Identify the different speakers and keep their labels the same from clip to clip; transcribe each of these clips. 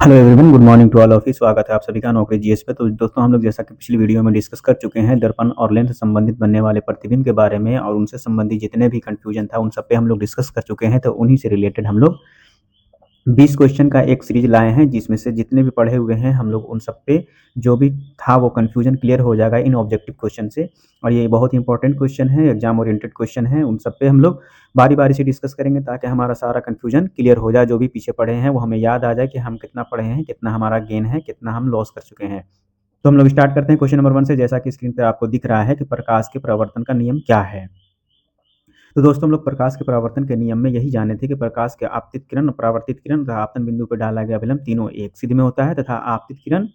Speaker 1: Hello everyone, good morning to all of you. स्वागत है आप सभी का नौकरी जीएस पे। तो दोस्तों, हम लोग जैसा कि पिछली वीडियो में डिस्कस कर चुके हैं दर्पण और लेंस से संबंधित बनने वाले प्रतिबिंब के बारे में, और उनसे संबंधित जितने भी कंफ्यूजन था उन सब पे हम लोग डिस्कस कर चुके हैं। तो उन्हीं से रिलेटेड हम लोग 20 क्वेश्चन का एक सीरीज लाए हैं, जिसमें से जितने भी पढ़े हुए हैं हम लोग उन सब पे जो भी था वो कंफ्यूजन क्लियर हो जाएगा इन ऑब्जेक्टिव क्वेश्चन से। और ये बहुत ही इंपॉर्टेंट क्वेश्चन है, एग्जाम ओरिएंटेड क्वेश्चन है। उन सब पे हम लोग बारी बारी से डिस्कस करेंगे ताकि हमारा सारा कंफ्यूजन क्लियर हो जाए। जो भी पीछे पढ़े हैं वो हमें याद आ जाए कि हम कितना पढ़े हैं, कितना हमारा गेन है, कितना हम लॉस कर चुके हैं। तो हम लोग स्टार्ट करते हैं क्वेश्चन नंबर 1 से। जैसा कि स्क्रीन पर आपको दिख रहा है कि प्रकाश के परावर्तन का नियम क्या है। तो दोस्तों, हम लोग प्रकाश के परावर्तन के नियम में यही जाने थे कि प्रकाश के आपतित किरण, परावर्तित किरण तथा आपतन बिंदु पर डाला गया अभिलंब तीनों एक सिद्ध में होता है, तथा आपतित किरण,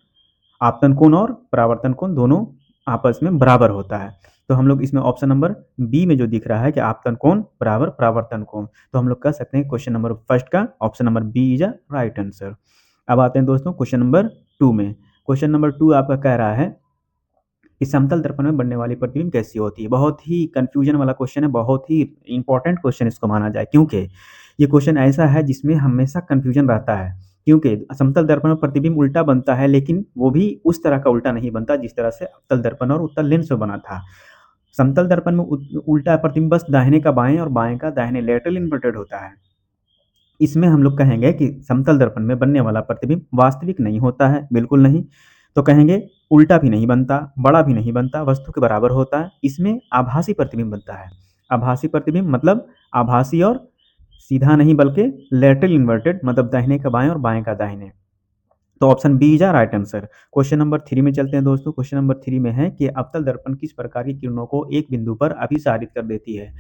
Speaker 1: आपतन कोण और परावर्तन कोण दोनों आपस में बराबर होता है। तो हम लोग इसमें ऑप्शन नंबर बी में जो दिख रहा है कि आपतन कोण बराबर परावर्तन कोण, तो हम लोग कह सकते हैं क्वेश्चन नंबर फर्स्ट का option number B is a right answer. अब आते हैं दोस्तों क्वेश्चन नंबर 2 में। क्वेश्चन नंबर 2 आपका कह रहा है कि समतल दर्पण में बनने वाली प्रतिबिंब कैसी होती है। बहुत ही कंफ्यूजन वाला क्वेश्चन है, बहुत ही इंपॉर्टेंट क्वेश्चन इसको माना जाए, क्योंकि ये क्वेश्चन ऐसा है जिसमें हमेशा कंफ्यूजन रहता है। क्योंकि समतल दर्पण में प्रतिबिंब उल्टा बनता है, लेकिन वो भी उस तरह का उल्टा नहीं बनता जिस तरह से अवतल दर्पण और उत्तल लेंस में बना था। समतल दर्पण में उल्टा प्रतिबिंब बस दाहिने का बाएं और बाएं का दाहिने लेटरल इन्वर्टेड होता है। इसमें हम लोग कहेंगे कि समतल दर्पण में बनने वाला प्रतिबिंब वास्तविक नहीं होता है, बिल्कुल नहीं। तो कहेंगे उल्टा भी नहीं बनता, बड़ा भी नहीं बनता, वस्तु के बराबर होता है। इसमें आभासी प्रतिबिंब बनता है। आभासी प्रतिबिंब मतलब आभासी और सीधा नहीं बल्कि लेटरल इन्वर्टेड, मतलब दाहिने का बाएं और बाएं का दाहिने। तो option B is right answer. Question number 3 में चलते हैं दोस्तों। क्वेश्चन नंबर 3 में है कि अवतल दर्पण किस प्रकार की किरणों को एक बिंदु पर अभिसारित कर देती है।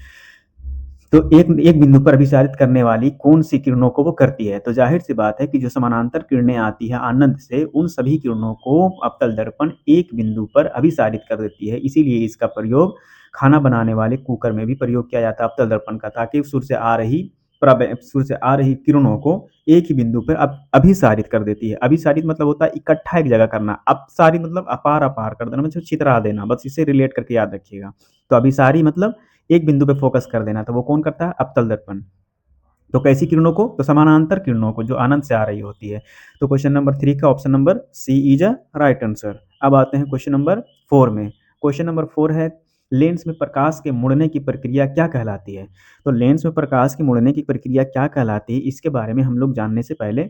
Speaker 1: तो एक एक बिंदु पर अभिसारित करने वाली कौन सी किरणों को वो करती है। तो जाहिर सी बात है कि जो समानांतर किरणें आती है आनंद से, उन सभी किरणों को अवतल दर्पण एक बिंदु पर अभिसारित कर देती है। इसीलिए इसका प्रयोग खाना बनाने वाले कुकर में भी प्रयोग किया जाता है अवतल दर्पण का, ताकि सूर्य से आ रही किरणों को एक ही बिंदु पर अभिसारित कर देती है। अभिसारित मतलब होता है इकट्ठा एक जगह करना, अपसारित मतलब अपार अपार कर देना, मतलब छितरा देना। बस इसे रिलेट करके याद रखिएगा। तो अभिसारी मतलब एक बिंदु पे फोकस कर देना, तो वो कौन करता है? अवतल दर्पण। तो कैसी किरणों को? तो समानांतर किरणों को, जो आनंद से आ रही होती है। तो क्वेश्चन नंबर 3 का option number C is a right answer. अब आते हैं क्वेश्चन नंबर 4 में। क्वेश्चन नंबर 4 है लेंस में प्रकाश के मुड़ने की प्रक्रिया क्या कहलाती है। तो लेंस में प्रकाश के मुड़ने की प्रक्रिया क्या कहलाती है, इसके बारे में हम लोग जानने से पहले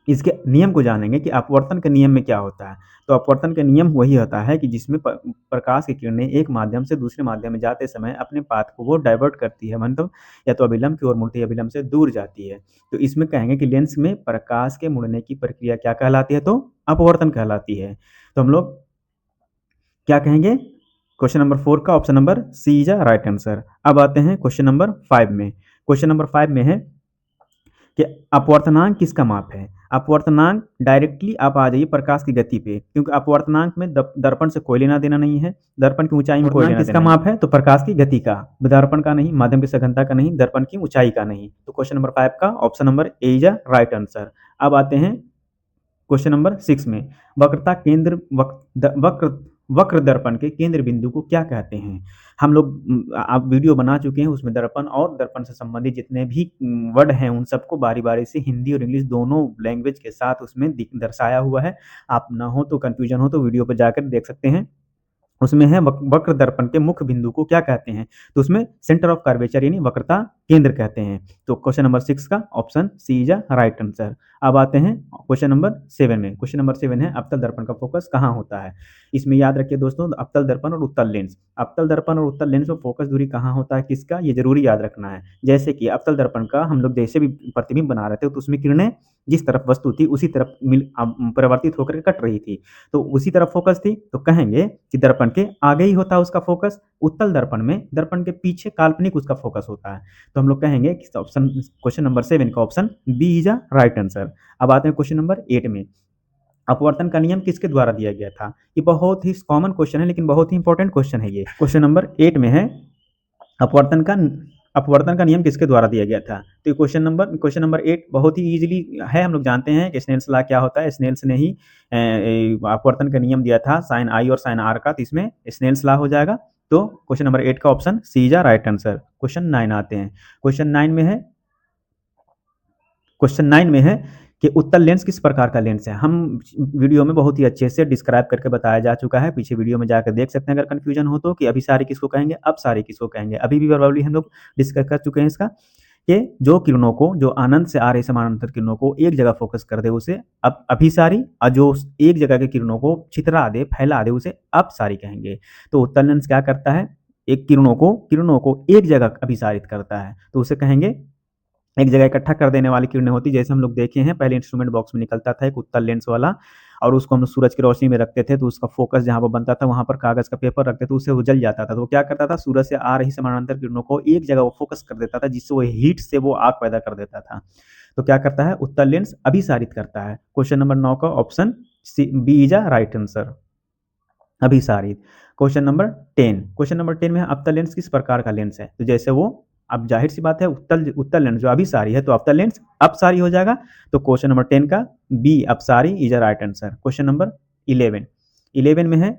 Speaker 1: इसके नियम को जानेंगे कि अपवर्तन के नियम में क्या होता है। तो अपवर्तन का नियम वही होता है कि जिसमें प्रकाश की किरणें एक माध्यम से दूसरे माध्यम में जाते समय अपने पाथ को वो डाइवर्ट करती है, मतलब या तो अभिलंब की ओर मुड़ती है, अभिलंब से दूर जाती है। तो इसमें कहेंगे कि लेंस में प्रकाश के मुड़ने की प्रक्रिया क्या कहलाती है, तो अपवर्तन कहलाती है। तो हम लोग क्या कहेंगे? क्वेश्चन नंबर 4 का option number C is a right answer. अब आते हैं क्वेश्चन नंबर 5 में। क्वेश्चन नंबर 5 में है कि अपवर्तनांक किसका माप है। अपवर्तनांक डायरेक्टली आप आ जाइए प्रकाश की गति पे, क्योंकि अपवर्तनांक में दर्पण से कोई लेना देना नहीं है, दर्पण की ऊंचाई में कोई लेना किसका माप है, तो प्रकाश की गति का, दर्पण का नहीं, माध्यम की सघनता का नहीं, दर्पण की ऊंचाई का नहीं। तो क्वेश्चन नंबर 5 का option number A is a right answer. अब आते हैं क्वेश्चन नंबर 6 में। वक्रता केंद्र वक्र वक्र दर्पण के केंद्र बिंदु को क्या कहते हैं। हम लोग आप वीडियो बना चुके हैं, उसमें दर्पण और दर्पण से संबंधित जितने भी वर्ड हैं उन सबको बारी बारी से हिंदी और इंग्लिश दोनों लैंग्वेज के साथ उसमें दर्शाया हुआ है। आप ना हो तो कंफ्यूजन हो तो वीडियो पर जाकर देख सकते हैं। उसमें है वक्र दर्पण के मुख्य बिंदु को क्या कहते हैं। तो उसमें सेंटर ऑफ कर्वेचर यानी वक्रता केंद्र कहते हैं। तो क्वेश्चन नंबर 6 का option C is a right answer. अब आते हैं क्वेश्चन नंबर 7 में। क्वेश्चन नंबर 7 है अवतल दर्पण का फोकस कहाँ होता है। इसमें याद रखिए दोस्तों, अवतल दर्पण और उत्तल लेंस, अवतल दर्पण और उत्तल लेंस में फोकस दूरी कहाँ होता है, किसका, ये जरूरी याद रखना है। जैसे कि अवतल दर्पण का हम लोग जैसे भी प्रतिबिंब बना रहे थे, तो उसमें किरणें जिस तरफ वस्तु थी उसी तरफ परिवर्तित होकर कट रही थी, तो उसी तरफ फोकस थी। तो कहेंगे कि दर्पण के आगे ही होता है उसका फोकस। उत्तल दर्पण में दर्पण के पीछे काल्पनिक उसका फोकस होता है। तो हम लोग कहेंगे कि ऑप्शन क्वेश्चन नंबर 7 का option B is a right answer. अब आते हैं क्वेश्चन नंबर 8 में। अपवर्तन का नियम किसके द्वारा दिया गया था। ये बहुत ही कॉमन क्वेश्चन है, लेकिन बहुत ही इंपॉर्टेंट क्वेश्चन है। ये क्वेश्चन नंबर 8 में है अपवर्तन का अपवर्तन का नियम किसके द्वारा दिया गया था। तो क्वेश्चन नंबर 8 बहुत ही इजीली है, हम लोग जानते हैं कि स्नेल्स लॉ क्या होता है। स्नेल्स ने ही अपवर्तन का नियम दिया था साइन आई और साइन आर का, तो इसमें स्नेल्स लॉ हो जाएगा। तो क्वेश्चन नंबर 8 का option C is a right answer. Question 9 आते हैं। क्वेश्चन 9 में है कि उत्तल लेंस किस प्रकार का लेंस है। हम वीडियो में बहुत ही अच्छे से डिस्क्राइब करके बताया जा चुका है, पीछे वीडियो में जाकर देख सकते हैं अगर कन्फ्यूजन हो तो, कि अभिसारी किसको कहेंगे, अपसारी किसको कहेंगे। अभी भी प्रोबेबली हम लोग डिस्कस कर चुके हैं इसका, कि जो किरणों को, जो अनंत से आ रही समानांतर किरणों को एक जगह फोकस कर दे उसे अभिसारी, और जो एक जगह के किरणों को छितरा दे, फैला दे, उसे अपसारी कहेंगे। तो उत्तल लेंस क्या करता है, एक किरणों को एक जगह अभिसारित करता है, तो उसे कहेंगे एक जगह इकट्ठा कर देने वाली किरणें होती, जैसे हम लोग देखे हैं पहले इंस्ट्रूमेंट बॉक्स में निकलता था एक उत्तल लेंस वाला, और उसको हम लोग सूरज की रोशनी में रखते थे, तो उसका फोकस जहाँ पर बनता था वहाँ पर कागज का पेपर रखते थे, उससे वो जल जाता था। तो वो क्या करता था, सूरज से आ रही समानांतर किरणों को एक जगह वो फोकस कर देता था, जिससे वो हीट से वो आग पैदा कर देता था। तो क्या करता है, उत्तल लेंस अभिसारित करता है। क्वेश्चन नंबर 9 का option B is a right answer, अभिसारित। क्वेश्चन नंबर 10, क्वेश्चन नंबर 10 में है अवतल लेंस किस प्रकार का लेंस है। तो जैसे वो, अब जाहिर सी बात है उत्तल लेंस जो अभिसारी है, तो अवतल लेंस अपसारी हो जाएगा। तो क्वेश्चन नंबर 10 का बी अपसारी is a right answer. Question number 11 में है,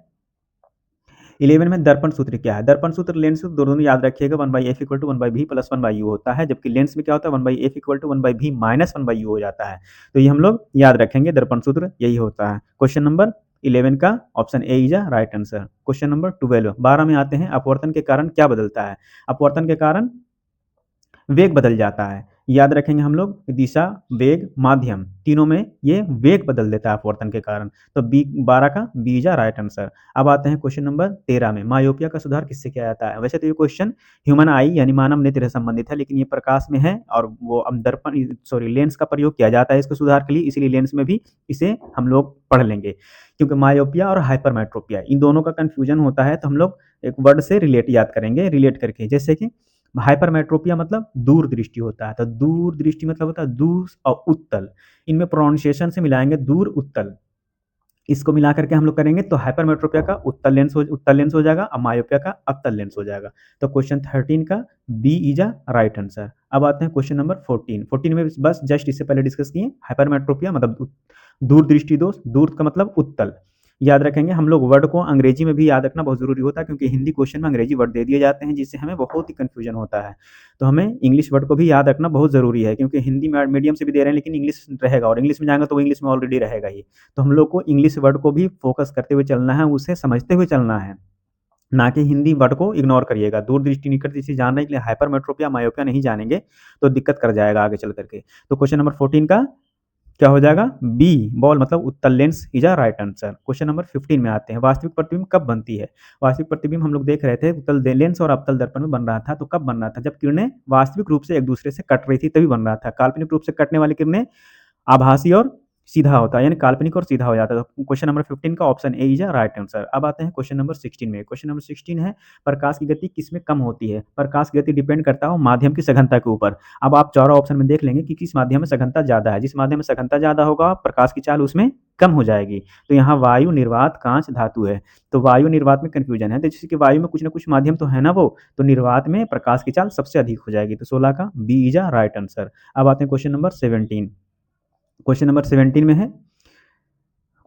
Speaker 1: 11 में दर्पण सूत्र क्या है। दर्पण सूत्र लेंस दोनों याद रखिएगा, 1/f equal to 1/v plus 1/u होता है, जबकि लेंस में क्या होता है, 1/f equal to 1/v minus 1/u हो जाता है। तो ये हम लोग याद रखेंगे, दर्पण सूत्र यही होता है। क्वेश्चन नंबर 11 का option A is a right answer. Question number 12 में आते हैं, अपवर्तन के कारण क्या बदलता है। अपवर्तन के कारण वेग बदल जाता है। याद रखेंगे हम लोग, दिशा, वेग, माध्यम, तीनों में ये वेग बदल देता है अपवर्तन के कारण। तो बी 12 का बी इज राइट आंसर। अब आते हैं क्वेश्चन नंबर 13 में, मायोपिया का सुधार किससे किया जाता है। वैसे तो ये क्वेश्चन ह्यूमन आई यानी मानव नेत्र से संबंधित है, लेकिन ये प्रकाश में है और वो दर्पण लेंस का प्रयोग किया जाता है इसके सुधार के लिए, इसीलिए लेंस में भी इसे हम लोग पढ़ लेंगे। क्योंकि मायोपिया और हाइपरमेट्रोपिया इन दोनों का कंफ्यूजन होता है, तो हम लोग एक वर्ड से रिलेट याद करेंगे, रिलेट करके, जैसे कि हाइपरमेट्रोपिया मतलब दूर दृष्टि होता है, तो दूर दृष्टि मतलब होता है दूर और उत्तल, इनमें प्रोनाउंसिएशन से मिलाएंगे दूर उत्तल, इसको मिला करके हम लोग करेंगे तो हाइपरमेट्रोपिया का उत्तल लेंस हो जाएगा और मायोपिया का अवतल लेंस हो जाएगा। तो क्वेश्चन 13 का B is a right answer. अब आते हैं क्वेश्चन नंबर 14 में बस जस्ट इससे पहले डिस्कस किए, हाइपरमेट्रोपिया मतलब दूर दृष्टि दोष, दूर का मतलब उत्तल, याद रखेंगे। हम लोग वर्ड को अंग्रेजी में भी याद रखना बहुत जरूरी होता है, क्योंकि हिंदी क्वेश्चन में अंग्रेजी वर्ड दे दिए जाते हैं, जिससे हमें बहुत ही कंफ्यूजन होता है। तो हमें इंग्लिश वर्ड को भी याद रखना बहुत जरूरी है, क्योंकि हिंदी मीडियम से भी दे रहे हैं लेकिन इंग्लिश रहेगा, और इंग्लिश में जाएंगे तो वो इंग्लिश में ऑलरेडी रहेगा ही। तो हम लोग को इंग्लिश वर्ड को भी फोकस करते हुए चलना है, उसे समझते हुए चलना है, ना कि हिंदी वर्ड को इग्नोर करिएगा। दूर दृष्टि निकट दृष्टि जानने के लिए हाइपरमेट्रोपिया मायोपिया नहीं जानेंगे तो दिक्कत कर जाएगा आगे चल करके। तो क्वेश्चन नंबर 14 का क्या हो जाएगा, बी बॉल मतलब उत्तल lens is a right answer. Question number 15 में आते हैं, वास्तविक प्रतिबिंब कब बनती है। वास्तविक प्रतिबिंब हम लोग देख रहे थे उत्तल लेंस और अवतल दर्पण में बन रहा था, तो कब बन रहा था, जब किरणें वास्तविक रूप से एक दूसरे से कट रही थी तभी बन रहा था। काल्पनिक रूप से कटने वाली किरणें आभासी और सीधा होता है, यानी काल्पनिक और सीधा हो जाता है। तो क्वेश्चन नंबर 15 का option A is a right answer. अब आते हैं क्वेश्चन नंबर 16 में। क्वेश्चन नंबर 16 है, प्रकाश की गति किसमें कम होती है। प्रकाश की गति डिपेंड करता है माध्यम की सघनता के ऊपर। अब आप चारों ऑप्शन में देख लेंगे कि किस माध्यम में सघनता ज्यादा है, जिस माध्यम में सघनता ज्यादा होगा प्रकाश की चाल उसमें कम हो जाएगी। तो यहाँ वायु, निर्वात, कांच, धातु है। तो वायु निर्वात में कंफ्यूजन है, तो जैसे कि वायु में कुछ ना कुछ माध्यम तो है ना वो, तो निर्वात में प्रकाश की चाल सबसे अधिक हो जाएगी। तो 16 का B is a right answer. अब आते हैं क्वेश्चन नंबर 17। क्वेश्चन नंबर 17 में है,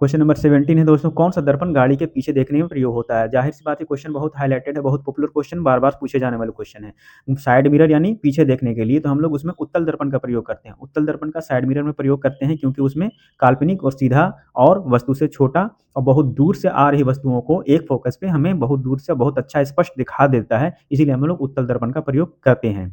Speaker 1: क्वेश्चन नंबर 17 है दोस्तों, कौन सा दर्पण गाड़ी के पीछे देखने में प्रयोग होता है। जाहिर सी बात है क्वेश्चन बहुत हाईलाइटेड है, बहुत पॉपुलर क्वेश्चन, बार बार पूछे जाने वाले क्वेश्चन है। साइड मिरर यानी पीछे देखने के लिए तो हम लोग उसमें उत्तल दर्पण का प्रयोग करते हैं। उत्तल दर्पण का साइड मिरर में प्रयोग करते हैं, क्योंकि उसमें काल्पनिक और सीधा और वस्तु से छोटा और बहुत दूर से आ रही वस्तुओं को एक फोकस पे हमें बहुत दूर से बहुत अच्छा स्पष्ट दिखा देता है, इसीलिए हम लोग उत्तल दर्पण का प्रयोग करते हैं।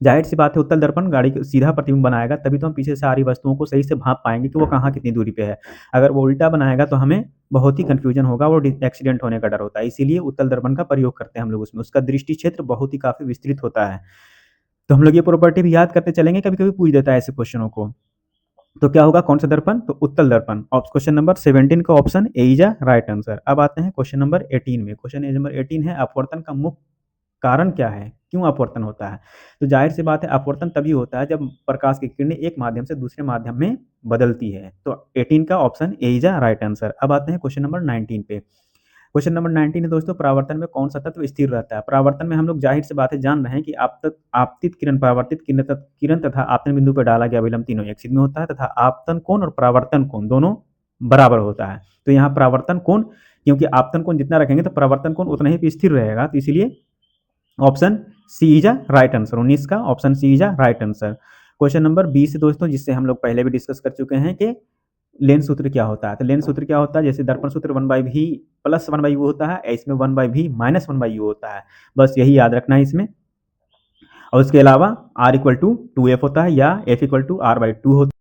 Speaker 1: जाहिर सी बात है उत्तल दर्पण गाड़ी को सीधा प्रतिबिंब बनाएगा, तभी तो हम पीछे से आ रही वस्तुओं को सही से भांप पाएंगे कि वो कहाँ कितनी दूरी पे है। अगर वो उल्टा बनाएगा तो हमें बहुत ही कंफ्यूजन होगा, वो एक्सीडेंट होने का डर होता है, इसीलिए उत्तल दर्पण का प्रयोग करते हैं हम लोग उसमें। उसका दृष्टि क्षेत्र बहुत ही काफी विस्तृत होता है। तो हम लोग ये प्रॉपर्टी भी याद करते चलेंगे, कभी कभी पूछ देता है ऐसे क्वेश्चनों को। तो क्या होगा, कौन सा दर्पण, तो उत्तल दर्पण। क्वेश्चन नंबर 17 का option A is a right answer. अब आते हैं क्वेश्चन नंबर 18 में। क्वेश्चन नंबर 18 है, अपवर्तन का मुख्य कारण क्या है, क्यों अपवर्तन होता है। तो जाहिर सी बात है अपवर्तन तभी होता है जब प्रकाश की किरणें एक माध्यम से दूसरे माध्यम में बदलती है। तो 18 का option A is a right answer. अब आते हैं क्वेश्चन नंबर 19 पे। क्वेश्चन नंबर 19 है दोस्तों, परावर्तन में कौन सा तत्व स्थिर रहता है। परावर्तन में हम लोग जाहिर सी बात है जान रहे हैं कि आपतित किरण, परावर्तित किरण तथा आपतन बिंदु पर डाला गया अभिलंब तीनों एक सिद्ध में होता है, तथा आपतन कोण और परावर्तन कोण दोनों बराबर होता है। तो यहाँ परावर्तन कोण, क्योंकि आपतन कोण जितना रखेंगे तो परावर्तन कोण उतना ही स्थिर रहेगा, तो इसलिए option C is a right answer. 19 का option C is a right answer. Question number 20 दोस्तों, जिससे हम लोग पहले भी डिस्कस कर चुके हैं कि लेंस सूत्र क्या होता है। तो लेंस सूत्र क्या होता है, जैसे दर्पण सूत्र 1/v प्लस 1/u होता है, इसमें 1/v माइनस 1/u होता है। बस यही याद रखना है इसमें। और उसके अलावा r = 2f होता है या f = r/2 होता है।